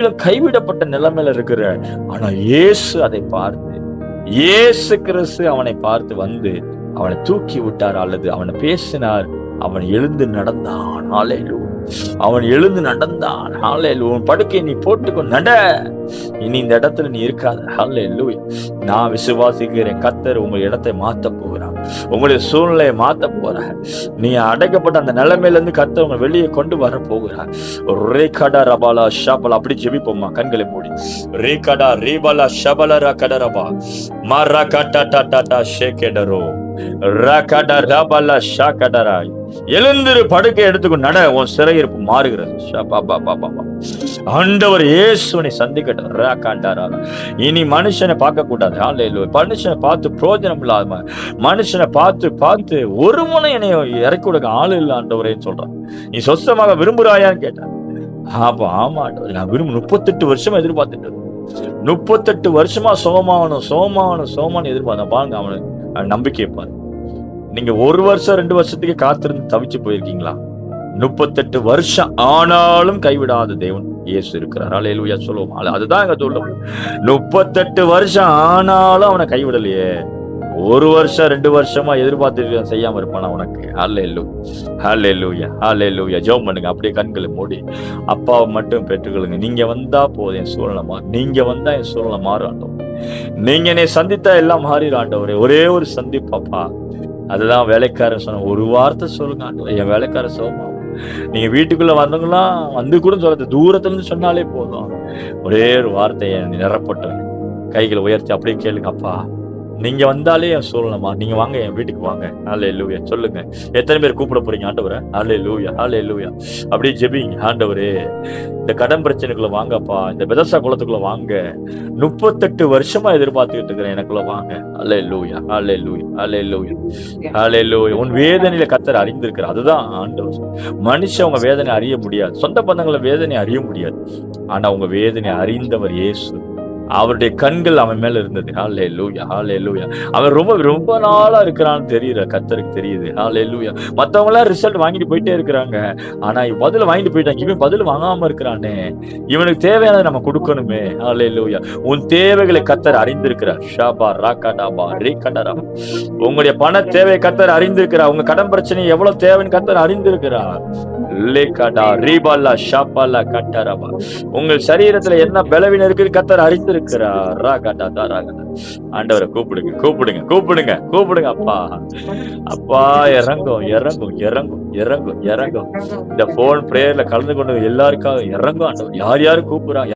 கைவிடப்பட்ட நிலைமையில இருக்கிற, ஆனா இயேசு அதை பார்த்து, இயேசு கிறிஸ்து அவனை பார்த்து வந்து அவனை தூக்கி விட்டார், அல்லது அவனை பேசினார். அவன் எழுந்து நடந்தான். ஹalleluya. அவன் எழுந்து நடந்தான். ஹalleluya. உன் படுக்கையை நீ போட்டுக்கோ, நட. இனி இந்த இடத்துல நீ இருக்காத. ஹalleluya. நான் விசுவாசிக்கிறேன், கர்த்தர் உங்க இடத்தை மாத்த போகிறார். உங்களுடைய சூழ்நிலையை மாத்த போறார். நீ அடைக்கப்பட்ட அந்த நிலைமையில இருந்து கர்த்தர் உங்களை வெளியே கொண்டு வர போகிறார். ரேகடா ரபாலா ஷபலா, அப்படி ஜெபிப்போமா, கண்களை மூடி. ரேகடா ரேபலா ஷபலா ரகடரபா மரகடா டடா ஷேகடரோ ரகடா ரபாலா ஷகடராய். எழுந்திரு, படுக்கை எடுத்துக்கோ, நட. உன் சிறையிருப்பு மாறுகிறது. ஆண்டவர் இயேசுவை சந்திக்கட்டும். ராகாண்டாரா. இனி மனுஷனை பார்க்க கூடாது. ஹalleluya. மனுஷனை பார்த்து பிரயோஜனம் இல்லாம, மனுஷனை பார்த்து பார்த்து ஒரு முனை என்னை இறக்கி கொடுக்க ஆள் இல்ல ஆண்டவரேன்னு சொல்றான். நீ சொஸ்தமாக விரும்புறாயான்னு கேட்டான். அப்ப ஆமா ஆண்டவரே, நான் 38 வருஷமா எதிர்பார்த்துட்டு இருக்கேன். 38 வருஷமா சோமானு எதிர்பார்த்தேன். பாருங்க, அவனுக்கு நம்பிக்கை பாரு. நீங்க 1 வருஷம் 2 வருஷத்துக்கு காத்திருந்து தவிச்சு போயிருக்கீங்களா? 38 வருஷம் ஆனாலும் கைவிடாத தேவன் இயேசு இருக்கிறார். ஹalleluya சொல்லுவோம். அதுதான் அங்க சொல்லும். 38 வருஷம் ஆனாலும் அவனை கைவிடலையே. 1 வருஷம் 2 வருஷமா எதிர்பார்த்து செய்யாம இருப்பானா உனக்கு? ஹalleluya, ஹalleluya, ஹalleluya. ஜெபம் பண்ணுங்க, அப்படியே கண்களை மூடி. அப்பாவை மட்டும் பெற்றுக்கொள்ளுங்க. நீங்க வந்தா போதும், என் சூழ்நிலை மாறும். நீங்க வந்தா என் சூழ்நிலை மாறும் ஆண்டவரே. நீங்க என்னை சந்தித்தா எல்லாம் மாறிடும் ஆண்டவரே. ஒரே ஒரு சந்திப்பாப்பா. அதுதான் வேலைக்காரன் சொன்ன, ஒரு வார்த்தை சொல்லுங்க ஆண்டவரே, என் வேலைக்காரன் சோமா. நீங்க வீட்டுக்குள்ள வந்தவங்களாம் வந்து கூட சொல்றது, தூரத்துல இருந்து சொன்னாலே போதும். ஒரே ஒரு வார்த்தையை நிரப்பட்டவன் கைகளை உயர்த்தி அப்படியே கேளுங்க. அப்பா, நீங்க வந்தாலே என் சூழ்நிலைமா, நீங்க வாங்க, என் வீட்டுக்கு வாங்க. ஹalleluya சொல்லுங்க. எத்தனை பேர் கூப்பிட போறீங்க ஆண்டவரே? ஹalleluya, ஹalleluya. அப்படியே ஜெபிங்க. ஆண்டவரே, இந்த கடன் பிரச்சனைக்குள்ள வாங்கப்பா, இந்த பெதஸ்தா குளத்துக்குள்ள வாங்க. 38 வருஷமா எதிர்பார்த்துக்கிட்டு இருக்கிறேன், எனக்குள்ள வாங்க. ஹalleluya, ஹalleluya, ஹalleluya, ஹalleluya. உன் வேதனையில கர்த்தர் அறிந்திருக்கிறார். அதுதான் ஆண்டவர். மனுஷன் உங்க வேதனை அறிய முடியாது, சொந்த பந்தங்கள வேதனை அறிய முடியாது. ஆனா உங்க வேதனை அறிந்தவர் இயேசு. அவருடைய கண்கள் அவன் மேல இருந்தது. ஹalleluya, ஹalleluya. அவன் ரொம்ப நாளா இருக்கிறான்னு தெரியுற கர்த்தருக்கு தெரியுது. ஹalleluya. மத்தவங்க எல்லாம் ரிசல்ட் வாங்கிட்டு போயிட்டே இருக்கிறாங்க, ஆனா பதில் வாங்கிட்டு போயிட்டாங்க. இவன் பதில் வாங்காம இருக்கிறானே, இவனுக்கு தேவையானதை நம்ம கொடுக்கணுமே. ஹalleluya. உன் தேவைகளை கர்த்தர் அறிந்திருக்கிறார். ஷாபா ராகடாபா ரேகடரா. உங்களுடைய பண தேவை கர்த்தர் அறிந்திருக்கிறார். உங்க கடன் பிரச்சனை எவ்வளவு தேவைன்னு கர்த்தர் அறிந்திருக்கிறார். லேகடா ரீபாலா ஷாபாலா கட்டரபா. உங்கள் சரீரத்துல என்ன பலவீனம் இருக்குன்னு கர்த்தர் அறிந்திருக்கிறார். ராகடா தாராகடா. ஆண்டவரை கூப்பிடுங்க, கூப்பிடுங்க, கூப்பிடுங்க, கூப்பிடுங்க. அப்பா, அப்பா, இறங்கும், இறங்கும், இறங்கும், இறங்கும், இறங்கும். இந்த போன் பிரேயர்ல கலந்து கொண்டு எல்லாருக்காக இறங்கும் ஆண்டவர். யார் யாரு கூப்பிடுறாங்க?